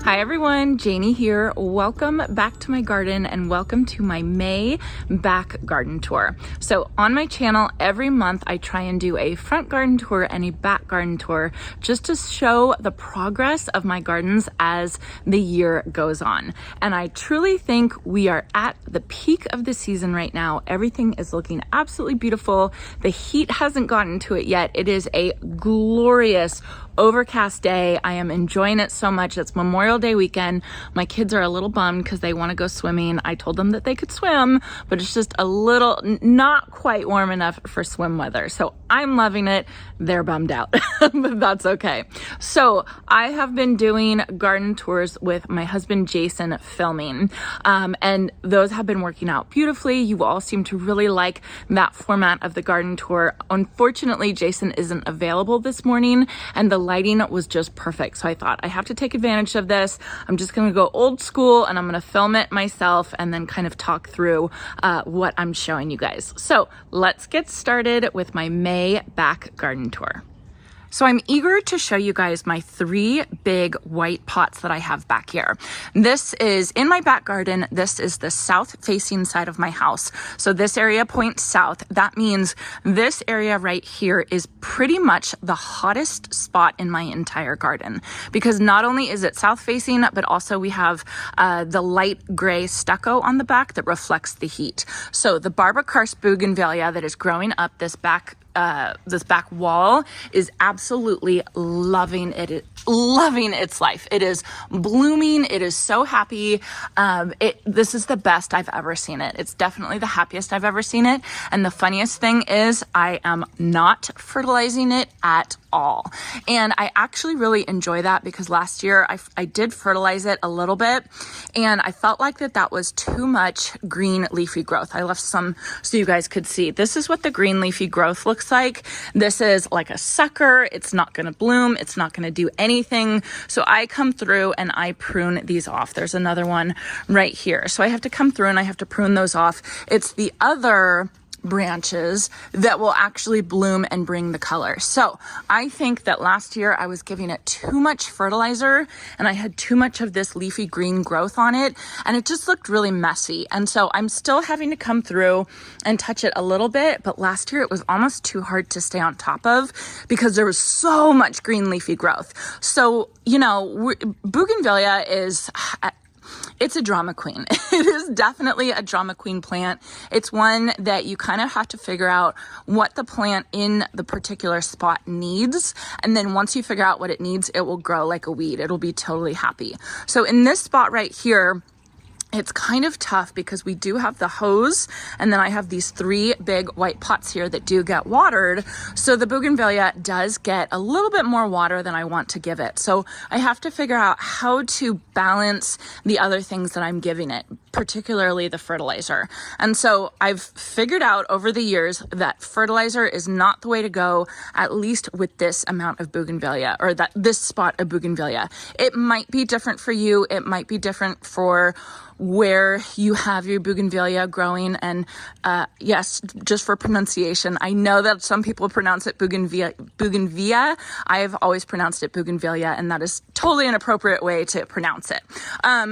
Hi everyone, Janie here. Welcome back to my garden and welcome to my May back garden tour. So on my channel, every month I try and do a front garden tour and a back garden tour just to show the progress of my gardens as the year goes on. And I truly think we are at the peak of the season right now. Everything is looking absolutely beautiful. The heat hasn't gotten to it yet. It is a glorious overcast day. I am enjoying it so much. It's Memorial Day weekend. My kids are a little bummed because they want to go swimming. I told them that they could swim, but it's just a little not quite warm enough for swim weather. So I'm loving it. They're bummed out, but that's okay. So I have been doing garden tours with my husband Jason filming, and those have been working out beautifully. You all seem to really like that format of the garden tour. Unfortunately, Jason isn't available this morning and the lighting was just perfect. So I thought I have to take advantage of this. I'm just going to go old school and I'm going to film it myself and then kind of talk through what I'm showing you guys. So let's get started with my May back garden tour. So I'm eager to show you guys my 3 big white pots that I have back here. This is in my back garden. This is the south facing side of my house. So this area points south. That means this area right here is pretty much the hottest spot in my entire garden because not only is it south facing, but also we have the light gray stucco on the back that reflects the heat. So the KARST bougainvillea that is growing up this back wall is absolutely loving its life. It is blooming. It is so happy. This is the best I've ever seen it. It's definitely the happiest I've ever seen it. And the funniest thing is I am not fertilizing it at all. And I actually really enjoy that because last year I did fertilize it a little bit and I felt like that was too much green leafy growth. I left some so you guys could see. This is what the green leafy growth looks like. This is like a sucker. It's not going to bloom. It's not going to do anything. So I come through and I prune these off. There's another one right here. So I have to come through and I have to prune those off. It's the other branches that will actually bloom and bring the color. So I think that last year I was giving it too much fertilizer and I had too much of this leafy green growth on it and it just looked really messy. And so I'm still having to come through and touch it a little bit, but last year it was almost too hard to stay on top of because there was so much green leafy growth. So, you know, bougainvillea is it's a drama queen. It is definitely a drama queen plant. It's one that you kind of have to figure out what the plant in the particular spot needs. And then once you figure out what it needs, it will grow like a weed. It'll be totally happy. So in this spot right here, it's kind of tough because we do have the hose and then I have these 3 big white pots here that do get watered. So the bougainvillea does get a little bit more water than I want to give it. So I have to figure out how to balance the other things that I'm giving it, particularly the fertilizer. And so I've figured out over the years that fertilizer is not the way to go, at least with this amount of bougainvillea or this spot of bougainvillea. It might be different for you. It might be different for where you have your bougainvillea growing. And yes, just for pronunciation, I know that some people pronounce it bougainvillea. I've always pronounced it bougainvillea, and that is totally an appropriate way to pronounce it.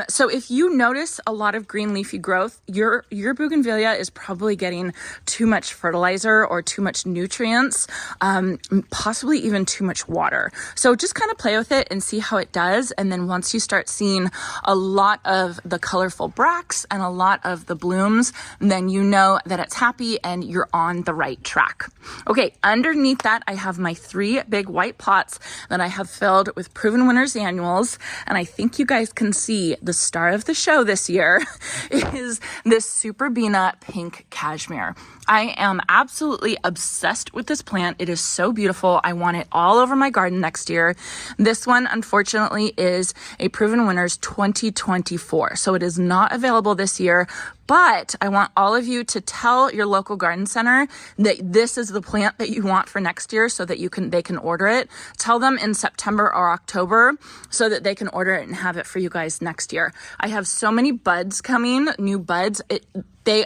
So if you notice a lot of green leafy growth, your bougainvillea is probably getting too much fertilizer or too much nutrients, possibly even too much water. So just kind of play with it and see how it does. And then once you start seeing a lot of the colorful bracts and a lot of the blooms, then you know that it's happy and you're on the right track. Okay, underneath that, I have my 3 big white pots that I have filled with Proven Winners Annuals. And I think you guys can see the star of the show this year is this Superbenas pink cashmere. I am absolutely obsessed with this plant. It is so beautiful. I want it all over my garden next year. This one, unfortunately, is a Proven Winners 2024. So it is not available this year, but I want all of you to tell your local garden center that this is the plant that you want for next year so that they can order it. Tell them in September or October so that they can order it and have it for you guys next year. I have so many buds coming, new buds. They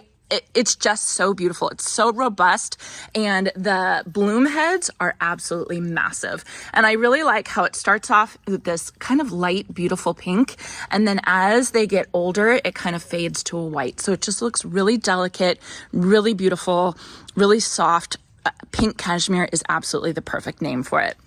it's just so beautiful. It's so robust, and the bloom heads are absolutely massive. And I really like how it starts off with this kind of light, beautiful pink, and then as they get older, it kind of fades to a white. So it just looks really delicate, really beautiful, really soft. Pink cashmere is absolutely the perfect name for it.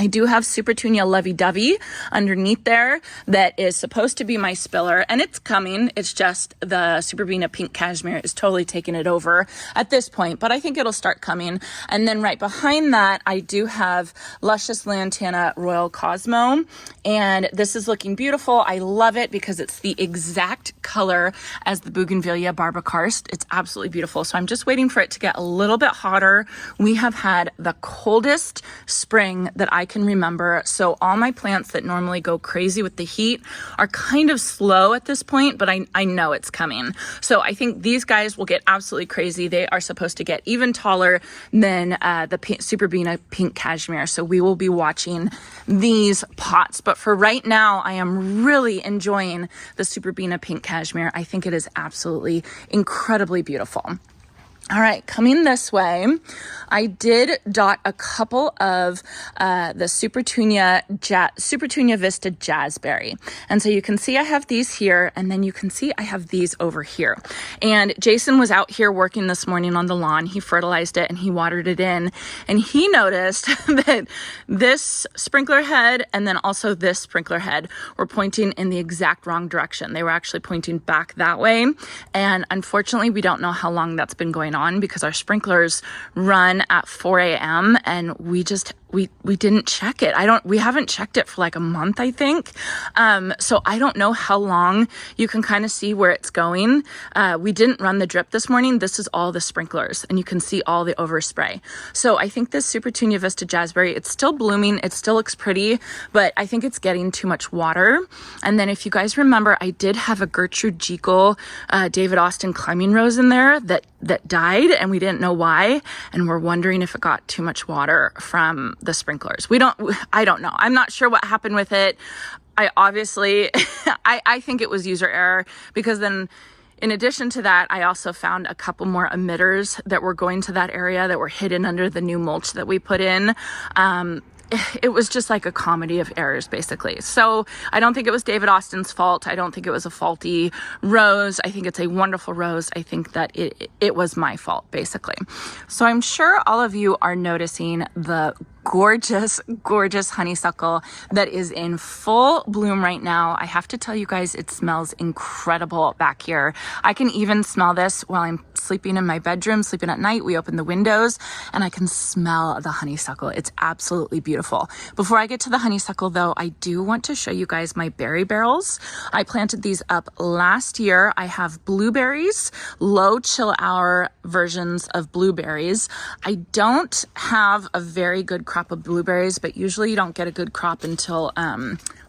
I do have Supertunia lovey-dovey underneath there that is supposed to be my spiller, and it's coming. It's just the Superbena pink cashmere is totally taking it over at this point, but I think it'll start coming. And then right behind that, I do have Luscious Lantana Royal Cosmo, and this is looking beautiful. I love it because it's the exact color as the Bougainvillea Barba Karst. It's absolutely beautiful. So I'm just waiting for it to get a little bit hotter. We have had the coldest spring that I can remember. So all my plants that normally go crazy with the heat are kind of slow at this point, but I know it's coming. So I think these guys will get absolutely crazy. They are supposed to get even taller than the Superbena pink cashmere. So we will be watching these pots. But for right now, I am really enjoying the Superbena pink cashmere. I think it is absolutely incredibly beautiful. All right, coming this way, I did dot a couple of the Supertunia Vista Jazzberry. And so you can see I have these here, and then you can see I have these over here. And Jason was out here working this morning on the lawn. He fertilized it and he watered it in. And he noticed that this sprinkler head and then also this sprinkler head were pointing in the exact wrong direction. They were actually pointing back that way. And unfortunately, we don't know how long that's been going on because our sprinklers run at 4 a.m. and we didn't check it. We haven't checked it for like a month, I think. So I don't know how long. You can kind of see where it's going. We didn't run the drip this morning. This is all the sprinklers and you can see all the overspray. So I think this Supertunia Vista Jazzberry, it's still blooming. It still looks pretty, but I think it's getting too much water. And then if you guys remember, I did have a Gertrude Jekyll, David Austin climbing rose in there that died and we didn't know why. And we're wondering if it got too much water from the sprinklers. I don't know. I'm not sure what happened with it. I obviously, I think it was user error because then in addition to that, I also found a couple more emitters that were going to that area that were hidden under the new mulch that we put in. It was just like a comedy of errors, basically. So I don't think it was David Austin's fault. I don't think it was a faulty rose. I think it's a wonderful rose. I think that it was my fault, basically. So I'm sure all of you are noticing the gorgeous, gorgeous honeysuckle that is in full bloom right now. I have to tell you guys, it smells incredible back here. I can even smell this while I'm sleeping in my bedroom, sleeping at night. We open the windows and I can smell the honeysuckle. It's absolutely beautiful. Before I get to the honeysuckle though, I do want to show you guys my berry barrels. I planted these up last year. I have blueberries, low chill hour versions of blueberries. I don't have a very good crop of blueberries, but usually you don't get a good crop until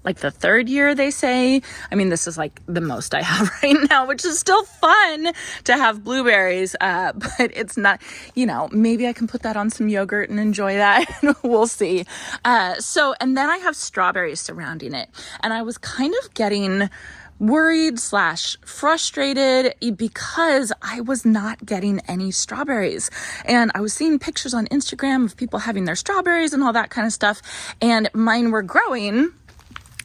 like the third year, they say. I mean, this is like the most I have right now, which is still fun to have blueberries, but it's not, maybe I can put that on some yogurt and enjoy that. We'll see. And then I have strawberries surrounding it, and I was kind of getting worried / frustrated because I was not getting any strawberries. And I was seeing pictures on Instagram of people having their strawberries and all that kind of stuff. And mine were growing,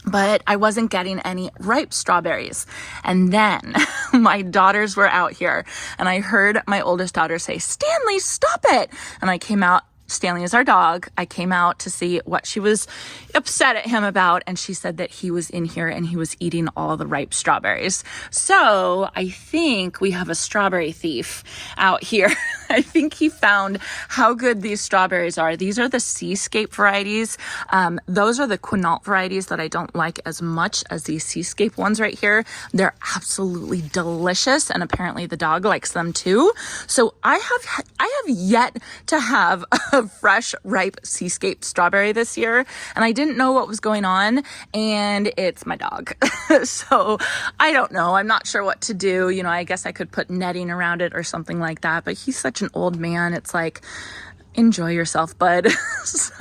but I wasn't getting any ripe strawberries. And then my daughters were out here and I heard my oldest daughter say, "Stanley, stop it." And I came out. Stanley is our dog. I came out to see what she was upset at him about, and she said that he was in here and he was eating all the ripe strawberries. So I think we have a strawberry thief out here. I think he found how good these strawberries are. These are the Seascape varieties. Those are the Quinault varieties that I don't like as much as these Seascape ones right here. They're absolutely delicious, and apparently the dog likes them too. So I have yet to have a fresh, ripe Seascape strawberry this year, and I didn't know what was going on, and it's my dog. So I don't know. I'm not sure what to do. I guess I could put netting around it or something like that, but he's such an old man. It's like, enjoy yourself, bud. So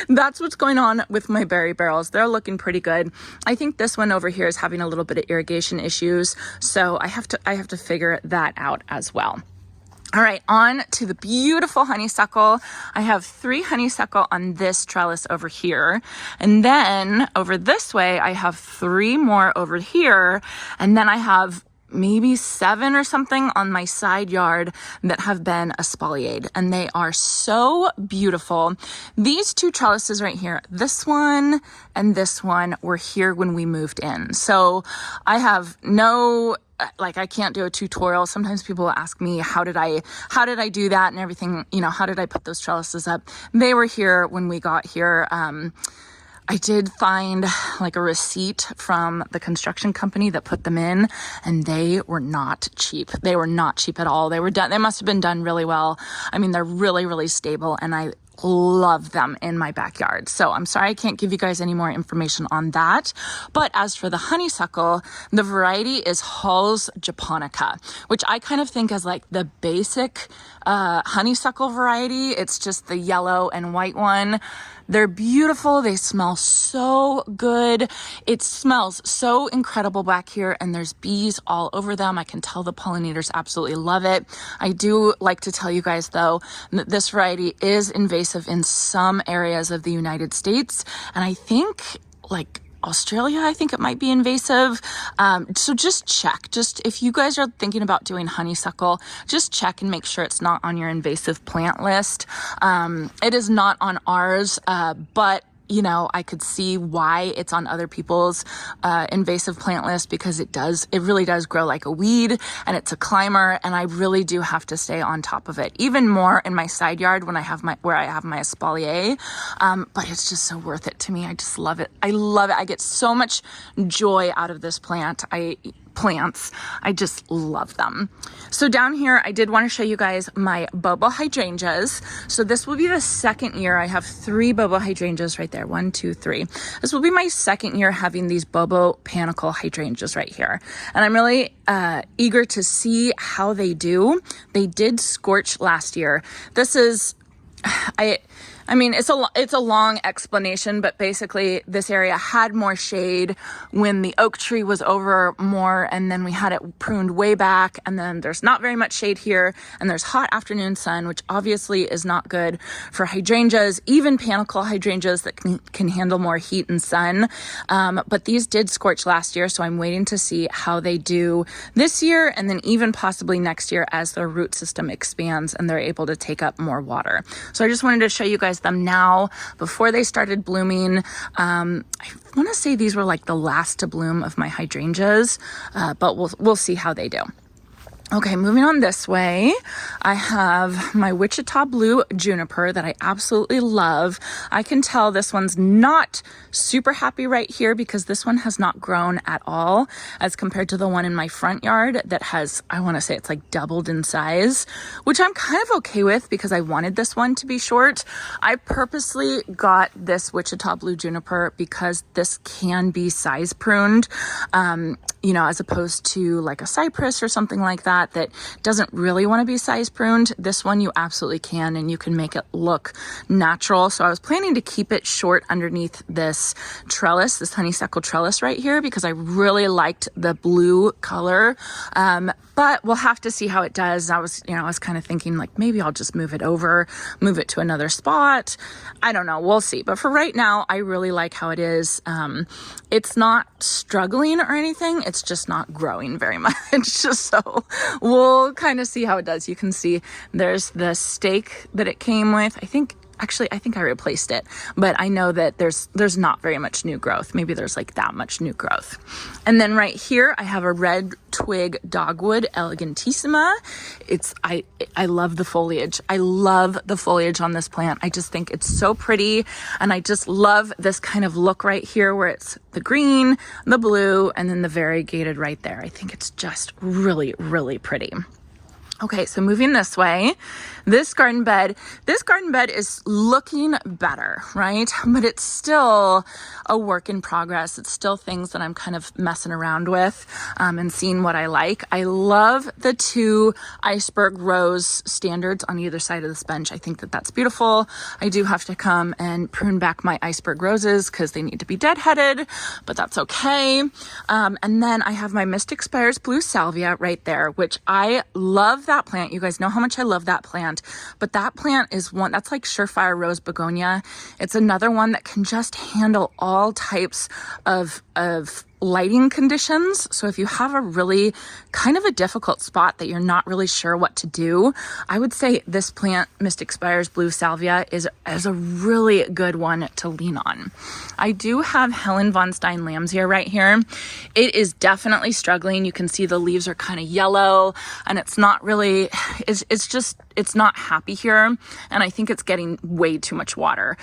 that's what's going on with my berry barrels. They're looking pretty good. I think this one over here is having a little bit of irrigation issues, so I have to figure that out as well. All right, on to the beautiful honeysuckle. I have 3 honeysuckle on this trellis over here. And then over this way, I have 3 more over here. And then I have maybe 7 or something on my side yard that have been espaliered, and they are so beautiful. These 2 trellises right here, this one and this one, were here when we moved in. So I have no, like, I can't do a tutorial. Sometimes people ask me, how did I do that and everything, you know, how did I put those trellises up? They were here when we got here. I did find like a receipt from the construction company that put them in, and they were not cheap. They were not cheap at all. They were done. They must have been done really well. I mean, they're really, really stable, and I love them in my backyard. So I'm sorry I can't give you guys any more information on that. But as for the honeysuckle, the variety is Hall's Japonica, which I kind of think as like the basic honeysuckle variety. It's just the yellow and white one. They're beautiful. They smell so good. It smells so incredible back here, and there's bees all over them. I can tell the pollinators absolutely love it. I do like to tell you guys though that this variety is invasive in some areas of the United States, and I think like Australia, I think it might be invasive. So just check. Just if you guys are thinking about doing honeysuckle, just check and make sure it's not on your invasive plant list. It is not on ours, but you know, I could see why it's on other people's invasive plant list, because it really does grow like a weed, and it's a climber, and I really do have to stay on top of it, even more in my side yard when I have where I have my espalier. But it's just so worth it to me. I just love it. I love it. I get so much joy out of this plants. I just love them. So down here, I did want to show you guys my Bobo hydrangeas. So this will be the second year. I have 3 Bobo hydrangeas right there. 1, 2, 3. This will be my second year having these Bobo panicle hydrangeas right here. And I'm really eager to see how they do. They did scorch last year. This is, I mean, it's a long explanation, but basically this area had more shade when the oak tree was over more, and then we had it pruned way back, and then there's not very much shade here, and there's hot afternoon sun, which obviously is not good for hydrangeas, even panicle hydrangeas that can handle more heat and sun. But these did scorch last year, so I'm waiting to see how they do this year, and then even possibly next year as their root system expands and they're able to take up more water. So I just wanted to show you guys them now before they started blooming. I want to say these were like the last to bloom of my hydrangeas, but we'll see how they do. Okay, moving on this way, I have my Wichita Blue Juniper that I absolutely love. I can tell this one's not super happy right here because this one has not grown at all as compared to the one in my front yard that has, I want to say it's like doubled in size, which I'm kind of okay with because I wanted this one to be short. I purposely got this Wichita Blue Juniper because this can be size pruned, you know, as opposed to like a cypress or something like that doesn't really want to be size pruned. This one you absolutely can, and you can make it look natural. So I was planning to keep it short underneath this trellis, this honeysuckle trellis right here, because I really liked the blue color. But we'll have to see how it does. I was kind of thinking like maybe I'll just move it to another spot. I don't know. We'll see. But for right now, I really like how it is. It's not struggling or anything. It's just not growing very much. So we'll kind of see how it does. You can see there's the stake that it came with. I think I replaced it, but I know that there's not very much new growth. Maybe there's like that much new growth. And then right here, I have a red twig dogwood elegantissima. I love the foliage. I love the foliage on this plant. I just think it's so pretty. And I just love this kind of look right here where it's the green, the blue, and then the variegated right there. I think it's just really, really pretty. Okay, so moving this way, this garden bed is looking better, right? But it's still a work in progress. It's still things that I'm kind of messing around with and seeing what I like. I love the 2 iceberg rose standards on either side of this bench. I think that that's beautiful. I do have to come and prune back my iceberg roses because they need to be deadheaded, but that's okay. And then I have my Mystic Spires Blue Salvia right there, which I love that plant. You guys know how much I love that plant, but that plant is one that's like surefire rose begonia. It's another one that can just handle all types of lighting conditions. So if you have a really kind of a difficult spot that you're not really sure what to do, I would say this plant, Mystic Spires Blue Salvia, is a really good one to lean on. I do have Helen von Stein Lambsia right here. It is definitely struggling. You can see the leaves are kind of yellow and it's not really, it's not happy here. And I think it's getting way too much water.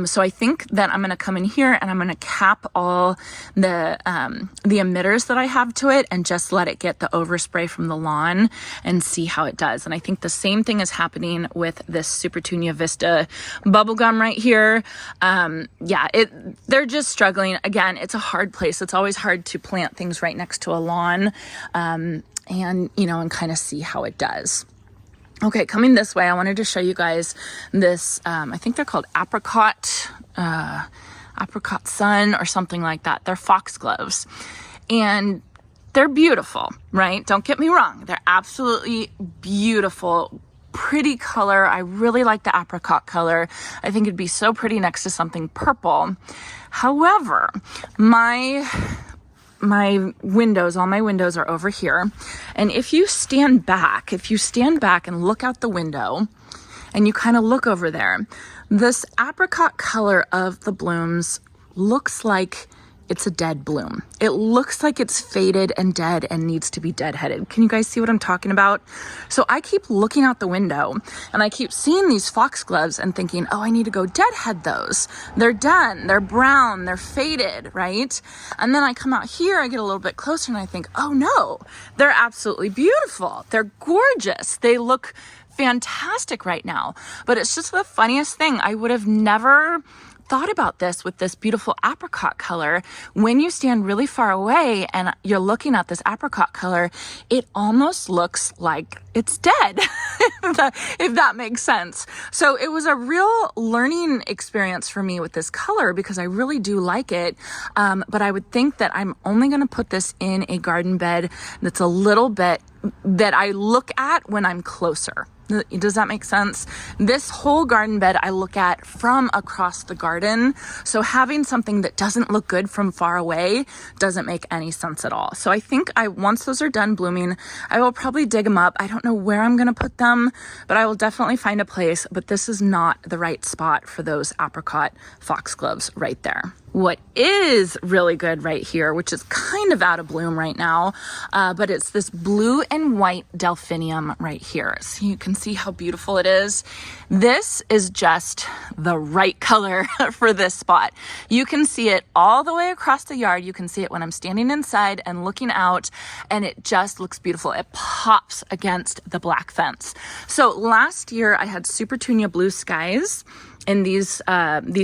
So I think that I'm going to come in here and I'm going to cap all the emitters that I have to it and just let it get the overspray from the lawn and see how it does. And I think the same thing is happening with this Supertunia Vista bubblegum right here. They're just struggling. Again, it's a hard place. It's always hard to plant things right next to a lawn and kind of see how it does. Okay, coming this way, I wanted to show you guys this, I think they're called Apricot Sun or something like that. They're foxgloves and they're beautiful, right? Don't get me wrong. They're absolutely beautiful, pretty color. I really like the apricot color. I think it'd be so pretty next to something purple. However, all my windows are over here. And if you stand back and look out the window and you kind of look over there, this apricot color of the blooms looks like it's a dead bloom. It looks like it's faded and dead and needs to be deadheaded. Can you guys see what I'm talking about? So I keep looking out the window and I keep seeing these foxgloves and thinking, oh, I need to go deadhead those. They're done. They're brown. They're faded, right? And then I come out here, I get a little bit closer and I think, oh no, they're absolutely beautiful. They're gorgeous. They look fantastic right now. But it's just the funniest thing. I would have never thought about this with this beautiful apricot color. When you stand really far away and you're looking at this apricot color, it almost looks like it's dead, if that makes sense. So it was a real learning experience for me with this color because I really do like it. But I would think that I'm only going to put this in a garden bed that's a little bit that I look at when I'm closer. Does that make sense? This whole garden bed I look at from across the garden. So having something that doesn't look good from far away doesn't make any sense at all. So I think once those are done blooming, I will probably dig them up. I don't know where I'm going to put them, but I will definitely find a place. But this is not the right spot for those apricot foxgloves right there. What is really good right here, which is kind of out of bloom right now, but it's this blue and white delphinium right here. So you can see how beautiful it is. This is just the right color for this spot. You can see it all the way across the yard. You can see it when I'm standing inside and looking out, and it just looks beautiful. It pops against the black fence. So last year I had Supertunia Blue Skies in these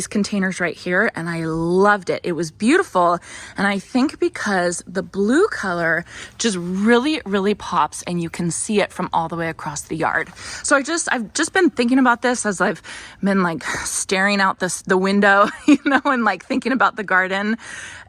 containers right here, and I loved it. It was beautiful, and I think because the blue color just really, really pops, and you can see it from all the way across the yard. So I've just been thinking about this as I've been like staring out the window, and like thinking about the garden.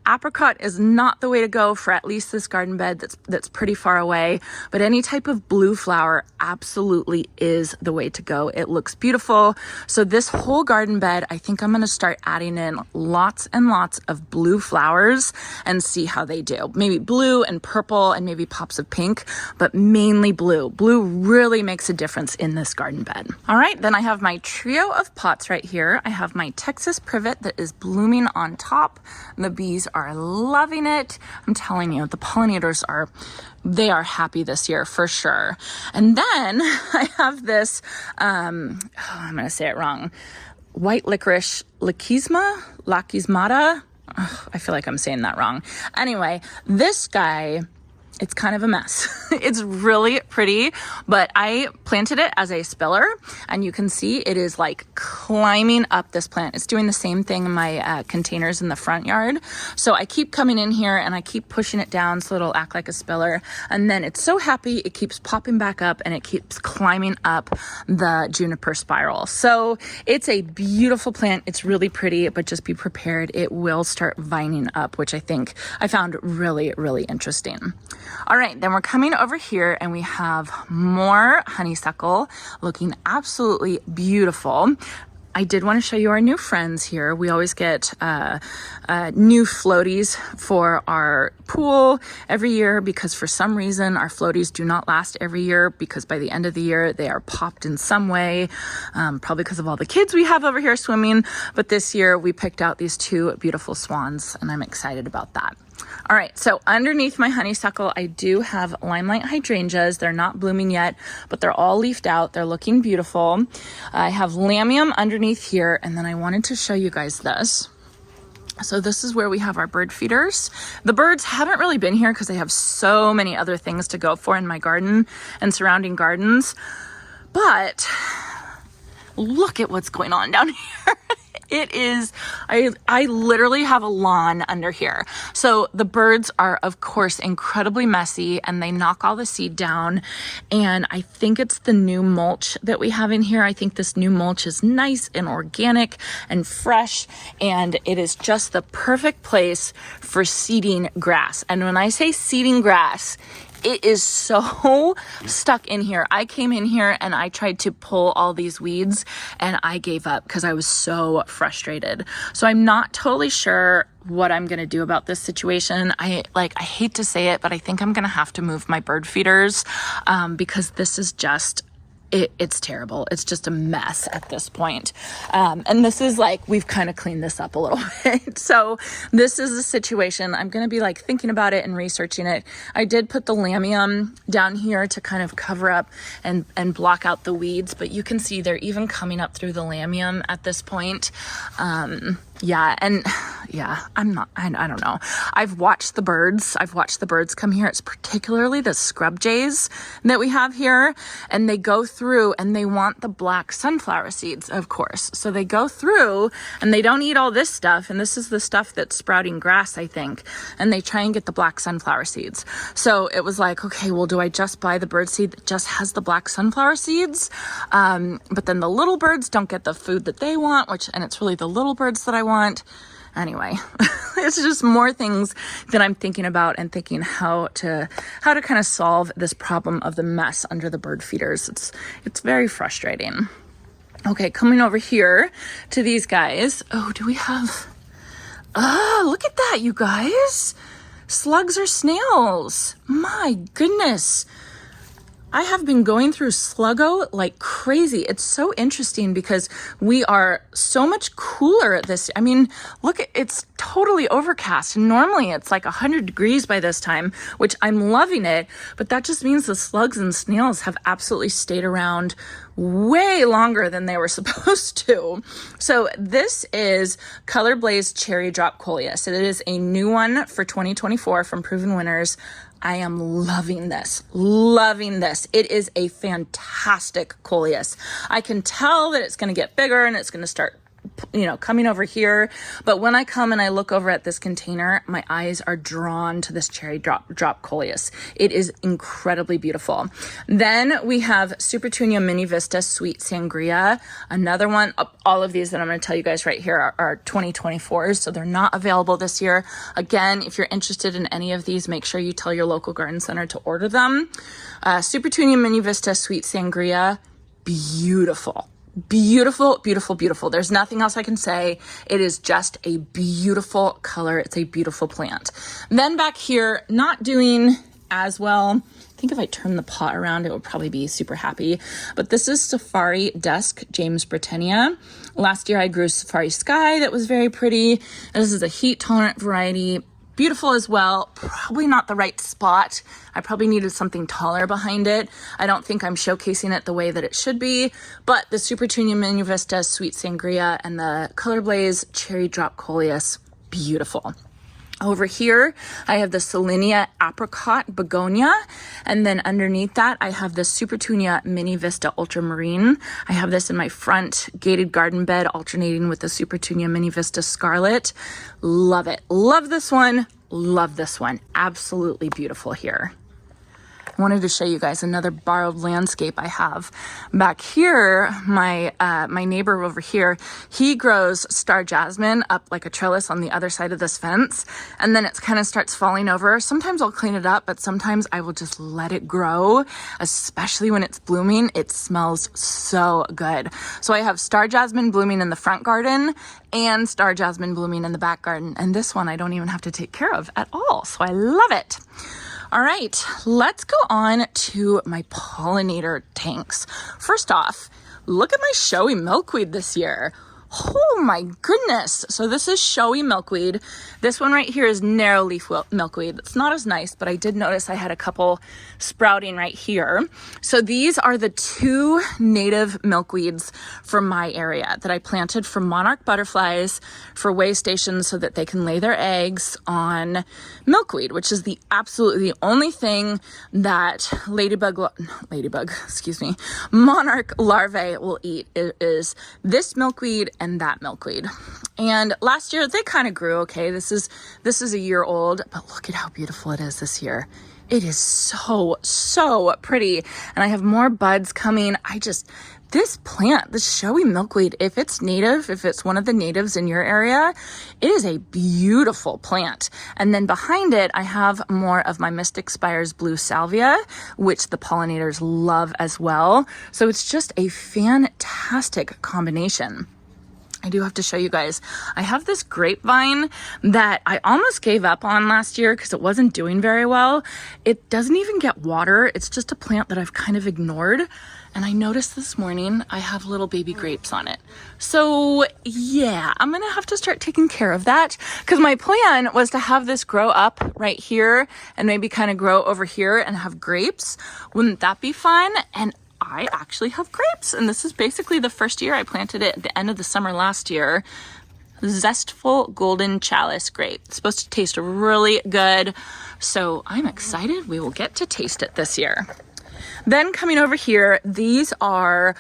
Apricot is not the way to go for at least this garden bed that's pretty far away, but any type of blue flower absolutely is the way to go. It looks beautiful. So this whole garden bed, I think I'm going to start adding in lots and lots of blue flowers and see how they do. Maybe blue and purple and maybe pops of pink, but mainly blue. Blue really makes a difference in this garden bed. All right, then I have my trio of pots right here. I have my Texas privet that is blooming on top. The bees are loving it. I'm telling you, the pollinators are happy this year for sure. And then I have this, I'm going to say it wrong, white licorice Lakismata. I feel like I'm saying that wrong. Anyway, this guy it's kind of a mess. It's really pretty, but I planted it as a spiller, and you can see it is like climbing up this plant. It's doing the same thing in my containers in the front yard. So I keep coming in here and I keep pushing it down so it'll act like a spiller. And then it's so happy, it keeps popping back up and it keeps climbing up the juniper spiral. So it's a beautiful plant. It's really pretty, but just be prepared. It will start vining up, which I think I found really, really interesting. All right, then we're coming over here and we have more honeysuckle looking absolutely beautiful. I did want to show you our new friends here. We always get new floaties for our pool every year because for some reason our floaties do not last every year, because by the end of the year they are popped in some way, probably because of all the kids we have over here swimming. But this year we picked out these two beautiful swans and I'm excited about that. All right, so underneath my honeysuckle, I do have limelight hydrangeas. They're not blooming yet, but they're all leafed out. They're looking beautiful. I have lamium underneath here, and then I wanted to show you guys this. So this is where we have our bird feeders. The birds haven't really been here because I have so many other things to go for in my garden and surrounding gardens. But look at what's going on down here. It is, I literally have a lawn under here. So the birds are, of course, incredibly messy and they knock all the seed down. And I think it's the new mulch that we have in here. I think this new mulch is nice and organic and fresh. And it is just the perfect place for seeding grass. And when I say seeding grass, it is so stuck in here. I came in here and I tried to pull all these weeds and I gave up because I was so frustrated. So I'm not totally sure what I'm gonna do about this situation. I hate to say it, but I think I'm gonna have to move my bird feeders because this is just, it's terrible. It's just a mess at this point. And this is like, we've kind of cleaned this up a little bit. So this is the situation. I'm going to be like thinking about it and researching it. I did put the lamium down here to kind of cover up and block out the weeds, but you can see they're even coming up through the lamium at this point. Yeah. And yeah, I don't know. I've watched the birds come here. It's particularly the scrub jays that we have here, and they go through and they want the black sunflower seeds, of course. So they go through and they don't eat all this stuff. And this is the stuff that's sprouting grass, I think. And they try and get the black sunflower seeds. So it was like, okay, well, do I just buy the bird seed that just has the black sunflower seeds? But then the little birds don't get the food that they want, and it's really the little birds that I want. Anyway, it's just more things that I'm thinking about and thinking how to kind of solve this problem of the mess under the bird feeders. It's very frustrating. Okay, coming over here to these guys. Oh, do we have, look at that, you guys. Slugs or snails. My goodness. I have been going through Sluggo like crazy. It's so interesting because we are so much cooler at this. I mean, look, it's totally overcast. Normally it's like 100 degrees by this time, which I'm loving it. But that just means the slugs and snails have absolutely stayed around way longer than they were supposed to. So this is Color Blaze Cherry Drop Coleus. It is a new one for 2024 from Proven Winners. I am loving this, loving this. It is a fantastic coleus. I can tell that it's going to get bigger and it's going to start, coming over here. But when I come and I look over at this container, my eyes are drawn to this cherry drop coleus. It is incredibly beautiful. Then we have Supertunia Mini Vista Sweet Sangria. Another one. All of these that I'm going to tell you guys right here are 2024s, so they're not available this year. Again, if you're interested in any of these, make sure you tell your local garden center to order them. Supertunia Mini Vista Sweet Sangria. Beautiful. Beautiful, beautiful, beautiful. There's nothing else I can say. It is just a beautiful color. It's a beautiful plant. Then back here, not doing as well. I think if I turn the pot around, it would probably be super happy. But this is Safari Dusk James Britannia. Last year I grew Safari Sky that was very pretty. This is a heat tolerant variety. Beautiful as well. Probably not the right spot. I probably needed something taller behind it. I don't think I'm showcasing it the way that it should be, but the Supertunia Mini Vista Sweet Sangria and the Color Blaze Cherry Drop Coleus, beautiful. Over here, I have the Selenia Apricot Begonia, and then underneath that, I have the Supertunia Mini Vista Ultramarine. I have this in my front gated garden bed, alternating with the Supertunia Mini Vista Scarlet. Love it. Love this one. Love this one. Absolutely beautiful here. I wanted to show you guys another borrowed landscape I have. Back here, my neighbor over here, he grows star jasmine up like a trellis on the other side of this fence, and then it kind of starts falling over. Sometimes I'll clean it up, but sometimes I will just let it grow, especially when it's blooming. It smells so good. So I have star jasmine blooming in the front garden and star jasmine blooming in the back garden, and this one I don't even have to take care of at all, so I love it. All right, let's go on to my pollinator tanks. First off, look at my showy milkweed this year. Oh my goodness. So this is showy milkweed. This one right here is narrow leaf milkweed. It's not as nice, but I did notice I had a couple sprouting right here. So these are the 2 native milkweeds from my area that I planted for monarch butterflies for way stations so that they can lay their eggs on milkweed, which is the absolutely only thing that monarch larvae will eat is this milkweed and that milkweed. And last year they kind of grew okay. This is a year old, but look at how beautiful it is this year. It is so pretty. And I have more buds coming. This plant, this showy milkweed, if it's native, if it's one of the natives in your area, it is a beautiful plant. And then behind it, I have more of my Mystic Spires blue salvia, which the pollinators love as well. So it's just a fantastic combination. I do have to show you guys, I have this grapevine that I almost gave up on last year because it wasn't doing very well. It doesn't even get water. It's just a plant that I've kind of ignored. And I noticed this morning I have little baby grapes on it. So yeah, I'm gonna have to start taking care of that because my plan was to have this grow up right here and maybe kind of grow over here and have grapes. Wouldn't that be fun? And I actually have grapes, and this is basically the first year I planted it at the end of the summer last year. Zestful golden chalice grape. It's supposed to taste really good, so I'm excited we will get to taste it this year. Then coming over here, these are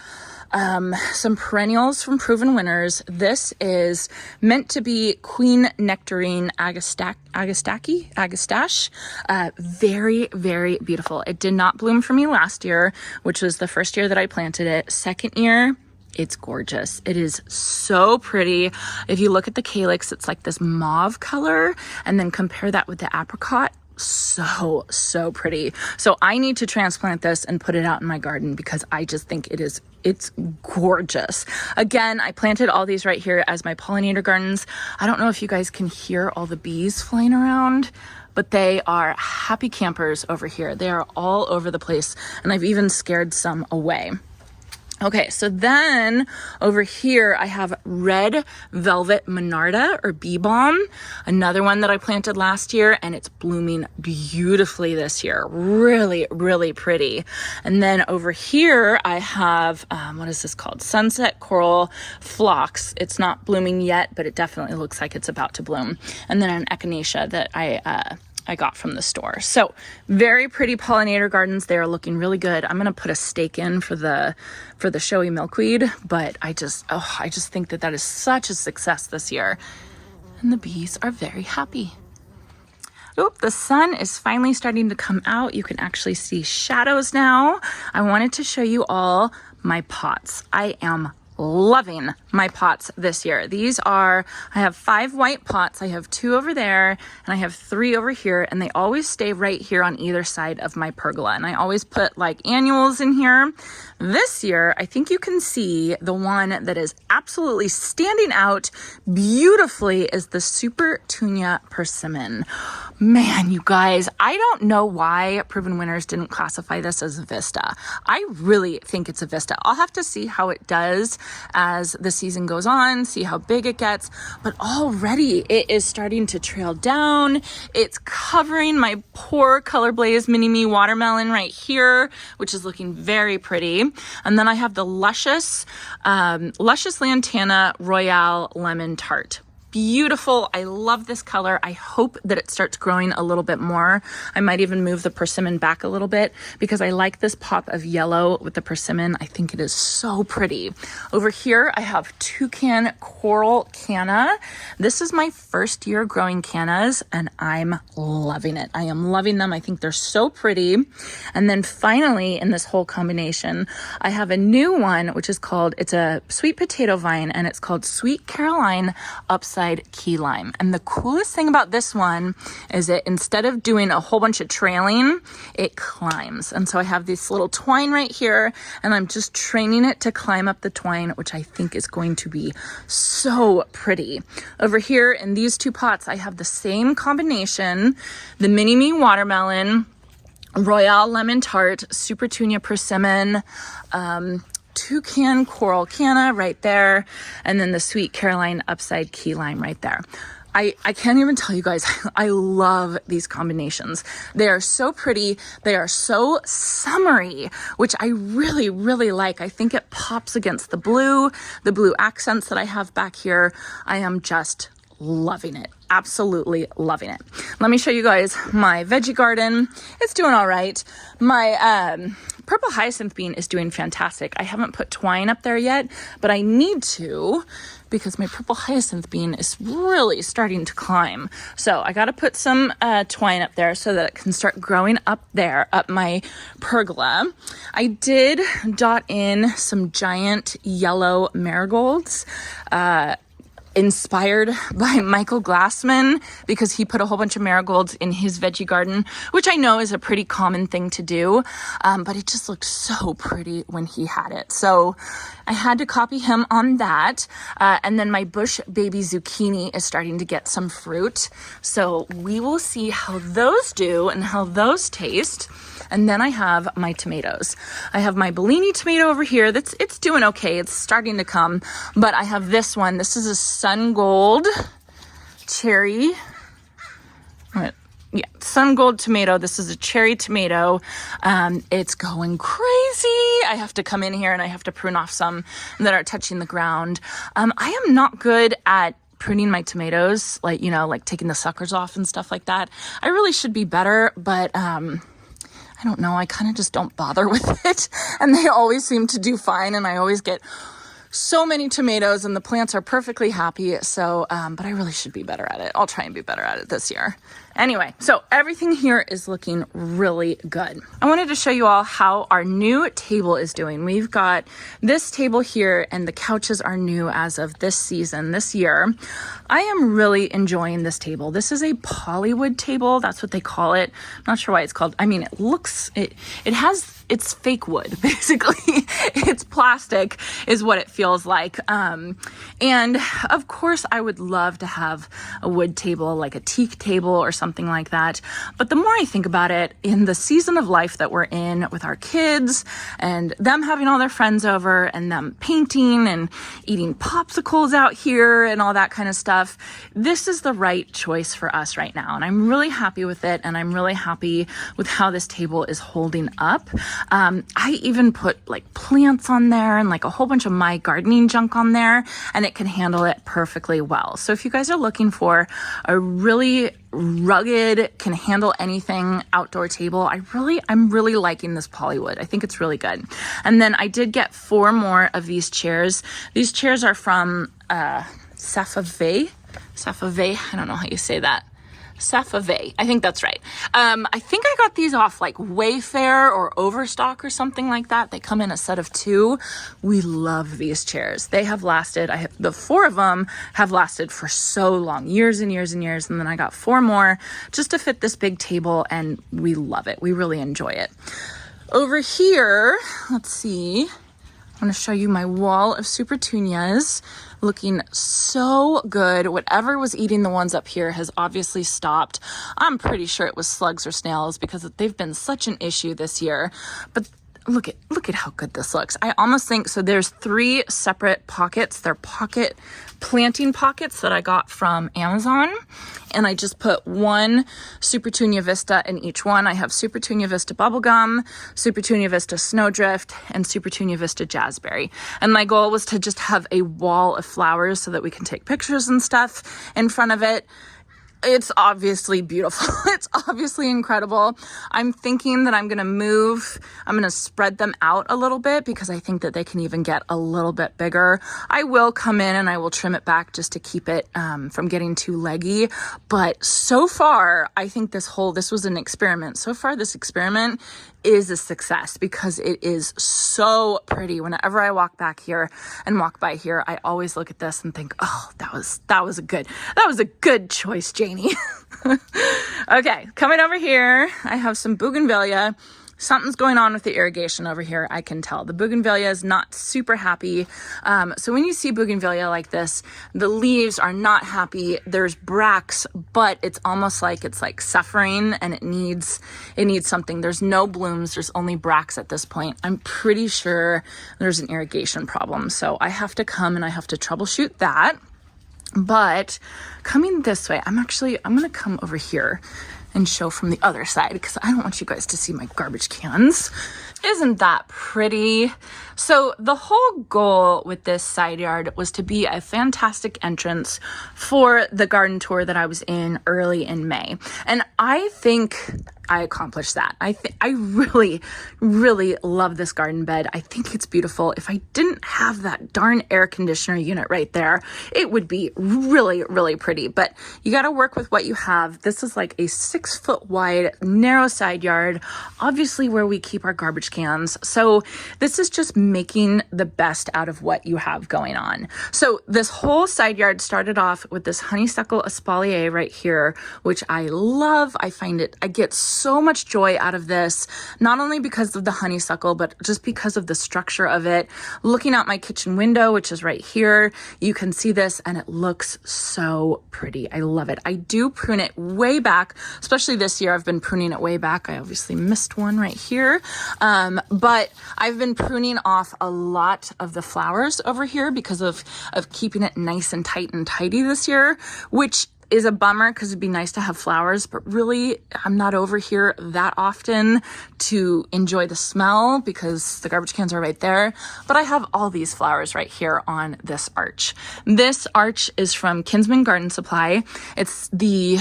some perennials from Proven Winners. This is meant to be Queen Nectarine Agastache. Very beautiful. It did not bloom for me last year, which was the first year that I planted it. Second year, it's gorgeous. It is so pretty. If you look at the calyx, it's like this mauve color, and then compare that with the apricot. So pretty. So I need to transplant this and put it out in my garden because I just think it's gorgeous. Again, I planted all these right here as my pollinator gardens. I don't know if you guys can hear all the bees flying around, but they are happy campers over here. They are all over the place, and I've even scared some away. Okay, so then over here I have Red Velvet Monarda or Bee Balm, another one that I planted last year, and it's blooming beautifully this year. Really pretty. And then over here I have, what is this called? Sunset Coral Phlox. It's not blooming yet, but it definitely looks like it's about to bloom. And then an echinacea that I got from the store. So very pretty pollinator gardens. They are looking really good. I'm going to put a stake in for the showy milkweed, but I just think that is such a success this year. And the bees are very happy. Oop, the sun is finally starting to come out. You can actually see shadows now. I wanted to show you all my pots. I am loving my pots this year. I have 5 white pots. I have 2 over there and I have 3 over here, and they always stay right here on either side of my pergola. And I always put like annuals in here. This year, I think you can see the one that is absolutely standing out beautifully is the Supertunia persimmon. Man, you guys, I don't know why Proven Winners didn't classify this as a Vista. I really think it's a Vista. I'll have to see how it does as the season goes on, see how big it gets, but already it is starting to trail down. It's covering my poor Color Blaze Mini Me watermelon right here, which is looking very pretty. And then I have the Luscious Lantana Royale Lemon Tart. beautiful. I love this color. I hope that it starts growing a little bit more. I might even move the persimmon back a little bit because I like this pop of yellow with the persimmon. I think it is so pretty. Over here, I have Toucan Coral Canna. This is my first year growing cannas and I'm loving it. I am loving them. I think they're so pretty. And then finally in this whole combination, I have a new one, which is called, it's a sweet potato vine and it's called Sweet Caroline Upside Key Lime. And the coolest thing about this one is that instead of doing a whole bunch of trailing, it climbs. And so I have this little twine right here and I'm just training it to climb up the twine, which I think is going to be so pretty. Over here in these two pots, I have the same combination, the Mini Me Watermelon, Royale Lemon Tart, Supertunia Persimmon, Toucan Coral Canna right there, and then the Sweet Caroline Upside Key Lime right there. I can't even tell you guys, I love these combinations. They are so pretty. They are so summery, which I really, really like. I think it pops against the blue accents that I have back here. I am just loving it. Absolutely loving it. Let me show you guys my veggie garden. It's doing all right. My purple hyacinth bean is doing fantastic. I haven't put twine up there yet, but I need to because my purple hyacinth bean is really starting to climb. So I got to put some twine up there so that it can start growing up there, up my pergola. I did dot in some giant yellow marigolds, inspired by Michael Glassman because he put a whole bunch of marigolds in his veggie garden, which I know is a pretty common thing to do, but it just looked so pretty when he had it. So I had to copy him on that. And then my bush baby zucchini is starting to get some fruit. So we will see how those do and how those taste. And then I have my tomatoes. I have my Bellini tomato over here. It's doing okay. It's starting to come. But I have this one. This is a Sun Gold cherry. Yeah, Sun Gold tomato. This is a cherry tomato. It's going crazy. I have to come in here and I have to prune off some that are touching the ground. I am not good at pruning my tomatoes, like, you know, like taking the suckers off and stuff like that. I really should be better, but I don't know. I kind of just don't bother with it. And they always seem to do fine. And I always get so many tomatoes and the plants are perfectly happy. So, but I really should be better at it. I'll try and be better at it this year. Anyway, so everything here is looking really good. I wanted to show you all how our new table is doing. We've got this table here and the couches are new as of this season, this year. I am really enjoying this table. This is a polywood table. That's what they call it. I'm not sure why it's called. I mean, it looks, it has, it's fake wood, basically. It's plastic is what it feels like. And of course I would love to have a wood table, like a teak table or something like that. But the more I think about it, in the season of life that we're in with our kids and them having all their friends over and them painting and eating popsicles out here and all that kind of stuff, this is the right choice for us right now. And I'm really happy with it. And I'm really happy with how this table is holding up. I even put like plants on there and like a whole bunch of my gardening junk on there, and it can handle it perfectly well. So if you guys are looking for a really rugged, can handle anything outdoor table, I'm really liking this polywood. I think it's really good. And then I did get 4 more of these chairs. These chairs are from SUPERTUNIA. I don't know how you say that. SUPERTUNIA. I think that's right. I think I got these off like Wayfair or Overstock or something like that. They come in a set of 2. We love these chairs. They have lasted, the 4 of them have lasted for so long, years and years and years. And then I got 4 more just to fit this big table and we love it. We really enjoy it. Over here, let's see. I'm going to show you my wall of Supertunias. Looking so good. Whatever was eating the ones up here has obviously stopped. I'm pretty sure it was slugs or snails because they've been such an issue this year. But look at how good this looks. I almost think, so there's 3 separate pockets. They're pocket planting pockets that I got from Amazon. And I just put 1 Supertunia Vista in each one. I have Supertunia Vista Bubblegum, Supertunia Vista Snowdrift, and Supertunia Vista Jazzberry. And my goal was to just have a wall of flowers so that we can take pictures and stuff in front of it. It's obviously beautiful. It's obviously incredible. I'm thinking that I'm going to spread them out a little bit because I think that they can even get a little bit bigger. I will come in and I will trim it back just to keep it from getting too leggy. But so far, I think this was an experiment. So far, this experiment is a success because it is so pretty. Whenever I walk back here and walk by here, I always look at this and think, oh, that was a good choice, Janie. Okay, coming over here, I have some bougainvillea. Something's going on with the irrigation over here, I can tell. The bougainvillea is not super happy. So when you see bougainvillea like this, the leaves are not happy. There's bracts, but it's almost like it's like suffering and it needs something. There's no blooms. There's only bracts at this point. I'm pretty sure there's an irrigation problem. So I have to come and I have to troubleshoot that. But coming this way, I'm going to come over here and show from the other side because I don't want you guys to see my garbage cans. Isn't that pretty? So the whole goal with this side yard was to be a fantastic entrance for the garden tour that I was in early in May. And I think I accomplished that. I really, really love this garden bed. I think it's beautiful. If I didn't have that darn air conditioner unit right there, it would be really, really pretty. But you got to work with what you have. This is like a 6-foot wide, narrow side yard, obviously where we keep our garbage cans. So this is just making the best out of what you have going on. So this whole side yard started off with this honeysuckle espalier right here, which I love. I get so much joy out of this, not only because of the honeysuckle, but just because of the structure of it. Looking out my kitchen window, which is right here, you can see this and it looks so pretty. I love it. I do prune it way back, especially this year. I've been pruning it way back. I obviously missed one right here. But I've been pruning off a lot of the flowers over here because of keeping it nice and tight and tidy this year, which is a bummer because it'd be nice to have flowers, but really I'm not over here that often to enjoy the smell because the garbage cans are right there. But I have all these flowers right here on this arch. This arch is from Kinsman Garden Supply. It's the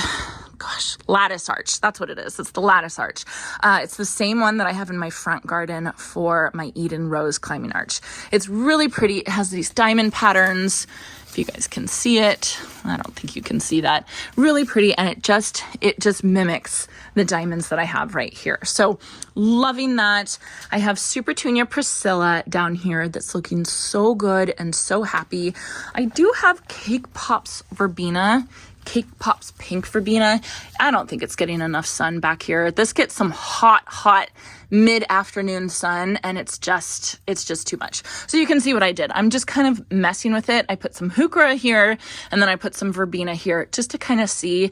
lattice arch. That's what it is. It's the lattice arch. It's the same one that I have in my front garden for my Eden Rose climbing arch. It's really pretty. It has these diamond patterns. If you guys can see it, I don't think you can see that. Really pretty, and it just mimics the diamonds that I have right here. So loving that. I have Supertunia Priscilla down here that's looking so good and so happy. I do have Cake Pops Verbena. Cake Pops Pink Verbena. I don't think it's getting enough sun back here. This gets some hot mid-afternoon sun and it's just too much. So you can see what I did. I'm just kind of messing with it. I put some heuchera here and then I put some verbena here just to kind of see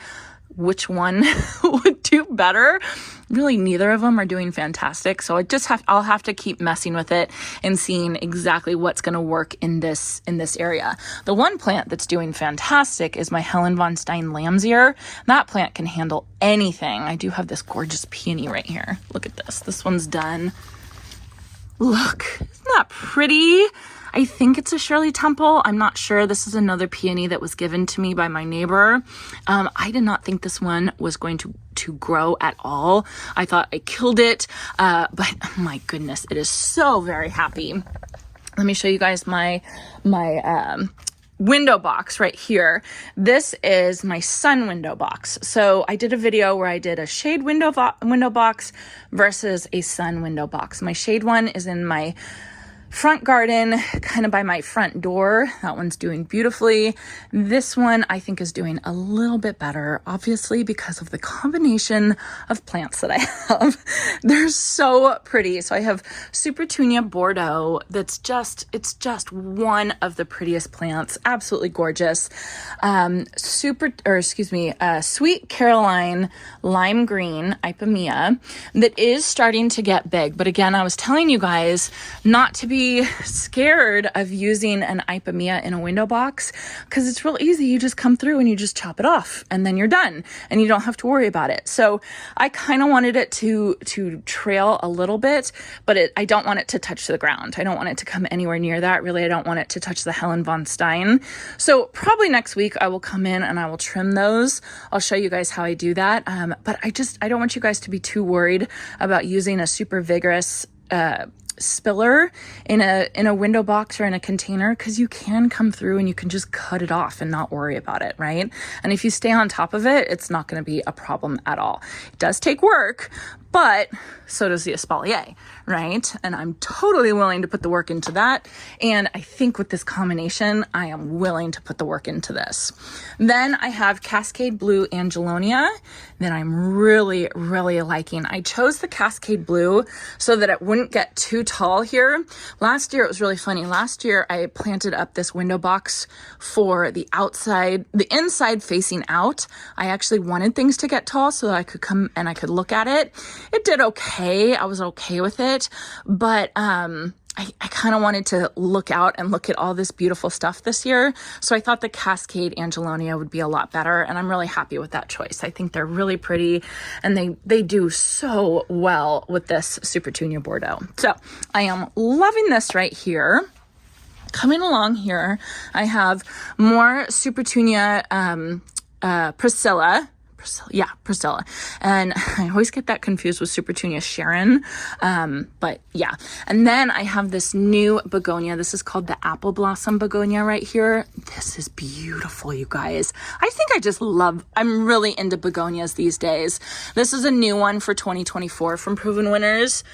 which one would do better. Really, neither of them are doing fantastic. So I'll have to keep messing with it and seeing exactly what's going to work in this area. The one plant that's doing fantastic is my Helen von Stein Lamb's Ear. That plant can handle anything. I do have this gorgeous peony right here. Look at this. This one's done. Look, isn't that pretty? I think it's a Shirley Temple. I'm not sure. This is another peony that was given to me by my neighbor. I did not think this one was going to grow at all. I thought I killed it, but oh my goodness, it is so very happy. Let me show you guys my window box right here. This is my sun window box. So I did a video where I did a shade window box versus a sun window box. My shade one is in my front garden, kind of by my front door. That one's doing beautifully. This one I think is doing a little bit better, obviously because of the combination of plants that I have. They're so pretty. So I have Supertunia Bordeaux. It's just one of the prettiest plants. Absolutely gorgeous. Sweet Caroline Lime Green Ipomoea that is starting to get big. But again, I was telling you guys not to be scared of using an Ipomoea in a window box because it's real easy. You just come through and you just chop it off and then you're done and you don't have to worry about it. So I kind of wanted it to trail a little bit, but I don't want it to touch the ground. I don't want it to come anywhere near that. Really, I don't want it to touch the Helen von Stein. So probably next week I will come in and I will trim those. I'll show you guys how I do that. But I don't want you guys to be too worried about using a super vigorous spiller in a window box or in a container, because you can come through and you can just cut it off and not worry about it, right? And if you stay on top of it, it's not going to be a problem at all. It does take work, but so does the espalier, right? And I'm totally willing to put the work into that. And I think with this combination, I am willing to put the work into this. Then I have Cascade Blue Angelonia that I'm really, really liking. I chose the Cascade Blue so that it wouldn't get too tall here. Last year, it was really funny. Last year, I planted up this window box for the inside facing out. I actually wanted things to get tall so that I could come and I could look at it. It did okay. I was okay with it, but I kind of wanted to look out and look at all this beautiful stuff this year. So I thought the Cascade Angelonia would be a lot better, and I'm really happy with that choice. I think they're really pretty and they do so well with this Supertunia Bordeaux. So I am loving this right here. Coming along here, I have more Supertunia Priscilla. And I always get that confused with Supertunia Sharon. But yeah. And then I have this new begonia. This is called the Apple Blossom Begonia right here. This is beautiful, you guys. I'm really into begonias these days. This is a new one for 2024 from Proven Winners.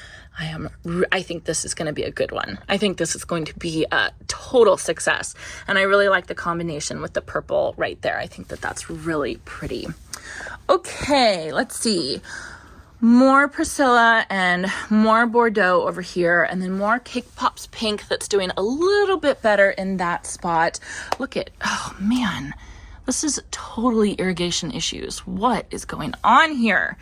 I think this is going to be a good one. I think this is going to be a total success. And I really like the combination with the purple right there. I think that that's really pretty. Okay, let's see. More Priscilla and more Bordeaux over here, and then more Cake Pops Pink that's doing a little bit better in that spot. Oh man, this is totally irrigation issues. What is going on here?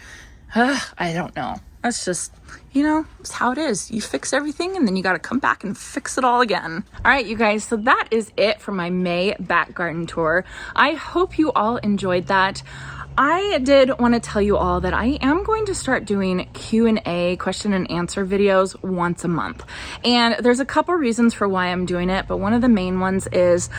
I don't know. That's just, it's how it is. You fix everything and then you got to come back and fix it all again. All right, you guys, so that is it for my May back garden tour. I hope you all enjoyed that. I did want to tell you all that I am going to start doing Q&A, question and answer videos once a month. And there's a couple reasons for why I'm doing it, but one of the main ones is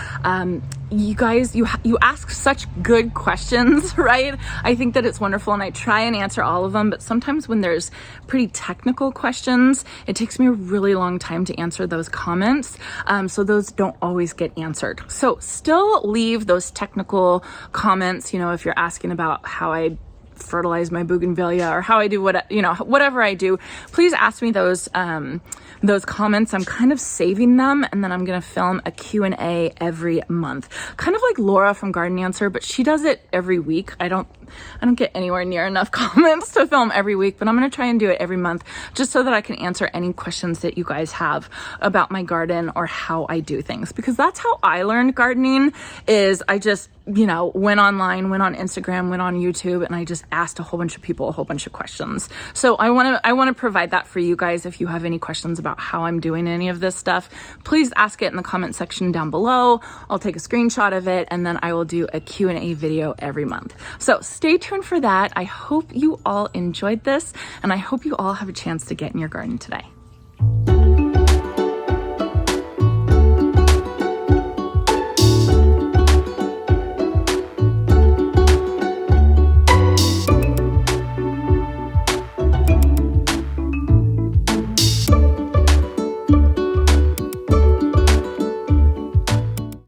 you guys, you ask such good questions, right? I think that it's wonderful and I try and answer all of them, but sometimes when there's pretty technical questions, it takes me a really long time to answer those comments. So those don't always get answered. So still leave those technical comments, if you're asking about how I fertilize my bougainvillea or how I do whatever I do, please ask me those comments. I'm kind of saving them, and then I'm going to film a Q&A every month, kind of like Laura from Garden Answer, but she does it every week. I don't get anywhere near enough comments to film every week, but I'm going to try and do it every month just so that I can answer any questions that you guys have about my garden or how I do things, because that's how I learned gardening. Is I just went online, went on Instagram, went on YouTube, and I just asked a whole bunch of people a whole bunch of questions. So I want to provide that for you guys. If you have any questions about how I'm doing any of this stuff, please ask it in the comment section down below. I'll take a screenshot of it, and then I will do a Q&A video every month. So stay tuned for that. I hope you all enjoyed this, and I hope you all have a chance to get in your garden today.